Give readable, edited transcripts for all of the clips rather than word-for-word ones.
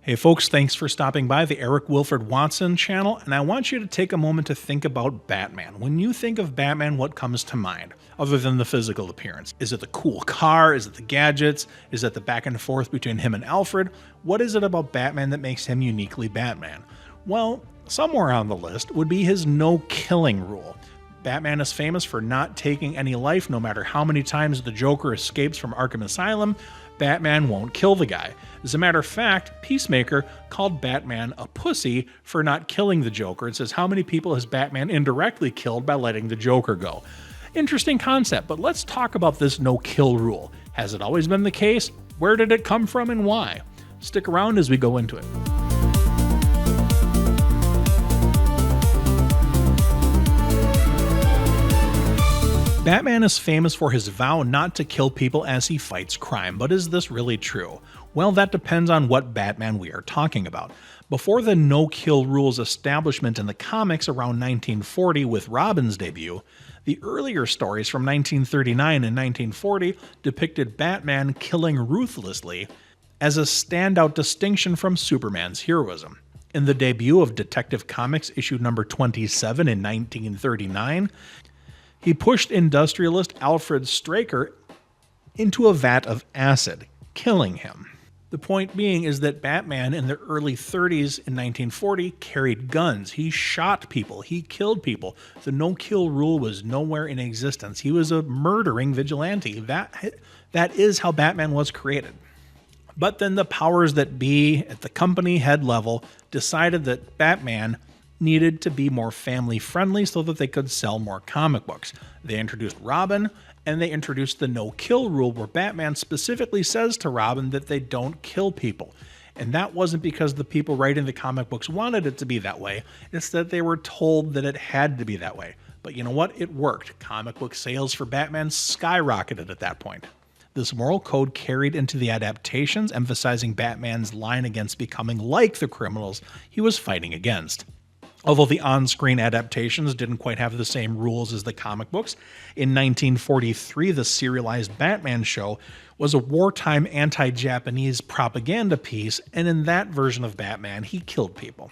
Hey folks, thanks for stopping by the Eric Wilfred Watson channel, and I want you to take a moment to think about Batman. When you think of Batman, what comes to mind, other than the physical appearance? Is it the cool car? Is it the gadgets? Is it the back and forth between him and Alfred? What is it about Batman that makes him uniquely Batman? Well, somewhere on the list would be his no-killing rule. Batman is famous for not taking any life, no matter how many times the Joker escapes from Arkham Asylum. Batman won't kill the guy. As a matter of fact, Peacemaker called Batman a pussy for not killing the Joker and says how many people has Batman indirectly killed by letting the Joker go. Interesting concept, but let's talk about this no-kill rule. Has it always been the case? Where did it come from and why? Stick around as we go into it. Batman is famous for his vow not to kill people as he fights crime, but is this really true? Well, that depends on what Batman we are talking about. Before the no-kill rule's establishment in the comics around 1940 with Robin's debut, the earlier stories from 1939 and 1940 depicted Batman killing ruthlessly as a standout distinction from Superman's heroism. In the debut of Detective Comics issue number 27 in 1939, he pushed industrialist Alfred Straker into a vat of acid, killing him. The point being is that Batman in the early 30s in 1940 carried guns. He shot people. He killed people. The no-kill rule was nowhere in existence. He was a murdering vigilante. That is how Batman was created. But then the powers that be at the company head level decided that Batman needed to be more family friendly so that they could sell more comic books. They introduced Robin, and they introduced the no-kill rule where Batman specifically says to Robin that they don't kill people. And that wasn't because the people writing the comic books wanted it to be that way. It's that they were told that it had to be that way. But you know what? It worked. Comic book sales for Batman skyrocketed at that point. This moral code carried into the adaptations, emphasizing Batman's line against becoming like the criminals he was fighting against. Although the on-screen adaptations didn't quite have the same rules as the comic books, in 1943 the serialized Batman show was a wartime anti-Japanese propaganda piece, and in that version of Batman he killed people.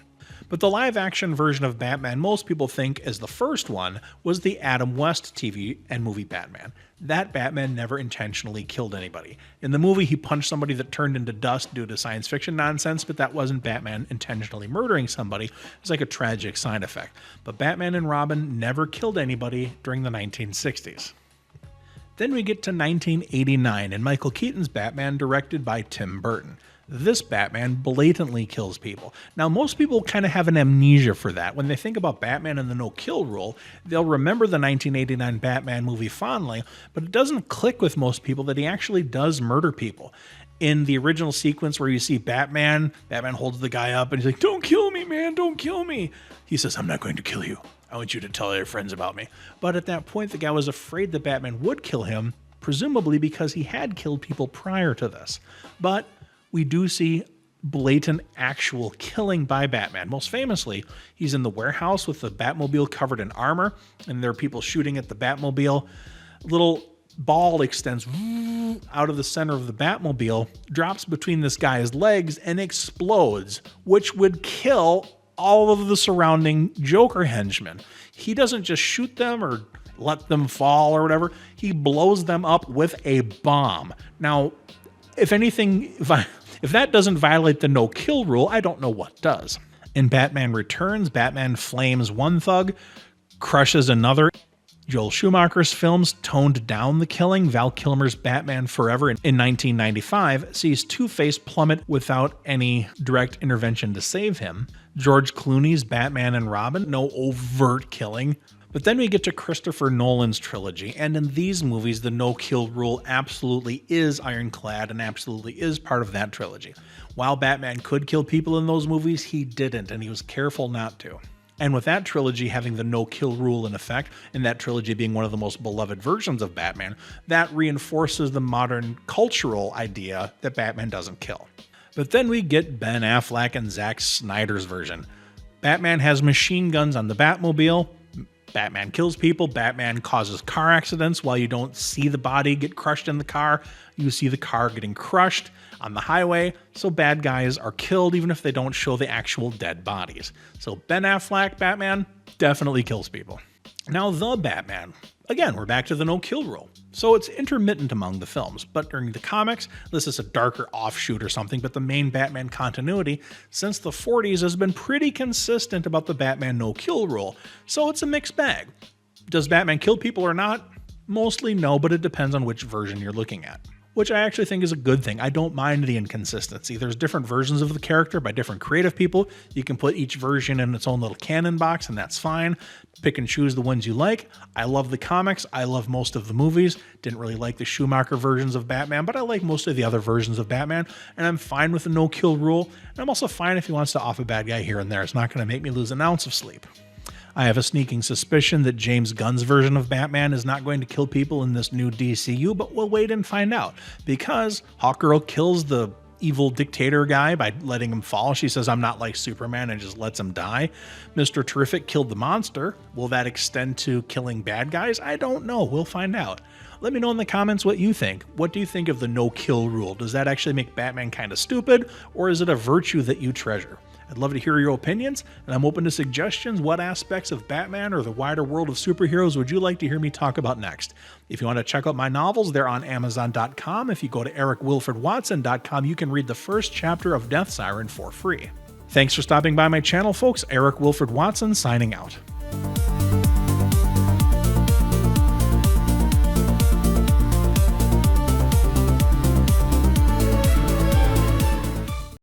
But the live-action version of Batman most people think as the first one was the Adam West TV and movie Batman. That Batman never intentionally killed anybody. In the movie, he punched somebody that turned into dust due to science fiction nonsense, but that wasn't Batman intentionally murdering somebody. It was like a tragic side effect. But Batman and Robin never killed anybody during the 1960s. Then we get to 1989 and Michael Keaton's Batman, directed by Tim Burton. This Batman blatantly kills people. Now, most people kind of have an amnesia for that. When they think about Batman and the no-kill rule, they'll remember the 1989 Batman movie fondly, but it doesn't click with most people that he actually does murder people. In the original sequence where you see Batman holds the guy up and he's like, "Don't kill me, man, don't kill me." He says, "I'm not going to kill you. I want you to tell your friends about me." But at that point, the guy was afraid that Batman would kill him, presumably because he had killed people prior to this. But we do see blatant actual killing by Batman. Most famously, he's in the warehouse with the Batmobile covered in armor, and there are people shooting at the Batmobile. A little ball extends out of the center of the Batmobile, drops between this guy's legs, and explodes, which would kill all of the surrounding Joker henchmen. He doesn't just shoot them or let them fall or whatever. He blows them up with a bomb. Now, if anything, if that doesn't violate the no-kill rule, I don't know what does. In Batman Returns, Batman flames one thug, crushes another. Joel Schumacher's films toned down the killing. Val Kilmer's Batman Forever in 1995 sees Two-Face plummet without any direct intervention to save him. George Clooney's Batman and Robin, no overt killing. But then we get to Christopher Nolan's trilogy, and in these movies, the no-kill rule absolutely is ironclad and absolutely is part of that trilogy. While Batman could kill people in those movies, he didn't, and he was careful not to. And with that trilogy having the no-kill rule in effect, and that trilogy being one of the most beloved versions of Batman, that reinforces the modern cultural idea that Batman doesn't kill. But then we get Ben Affleck and Zack Snyder's version. Batman has machine guns on the Batmobile. Batman kills people, Batman causes car accidents while you don't see the body get crushed in the car. You see the car getting crushed on the highway, so bad guys are killed even if they don't show the actual dead bodies. So Ben Affleck, Batman, definitely kills people. Now the Batman. Again, we're back to the no-kill rule. So it's intermittent among the films, but during the comics, this is a darker offshoot or something, but the main Batman continuity since the 40s has been pretty consistent about the Batman no-kill rule, so it's a mixed bag. Does Batman kill people or not? Mostly no, but it depends on which version you're looking at, which I actually think is a good thing. I don't mind the inconsistency. There's different versions of the character by different creative people. You can put each version in its own little canon box, and that's fine. Pick and choose the ones you like. I love the comics. I love most of the movies. Didn't really like the Schumacher versions of Batman, but I like most of the other versions of Batman, and I'm fine with the no-kill rule. And I'm also fine if he wants to off a bad guy here and there. It's not going to make me lose an ounce of sleep. I have a sneaking suspicion that James Gunn's version of Batman is not going to kill people in this new DCU, but we'll wait and find out. Because Hawkgirl kills the evil dictator guy by letting him fall. She says, "I'm not like Superman," and just lets him die. Mr. Terrific killed the monster. Will that extend to killing bad guys? I don't know. We'll find out. Let me know in the comments what you think. What do you think of the no-kill rule? Does that actually make Batman kind of stupid, or is it a virtue that you treasure? I'd love to hear your opinions, and I'm open to suggestions. What aspects of Batman or the wider world of superheroes would you like to hear me talk about next? If you want to check out my novels, they're on Amazon.com. If you go to EricWilfredWatson.com, you can read the first chapter of Death Siren for free. Thanks for stopping by my channel, folks. Eric Wilfred Watson signing out.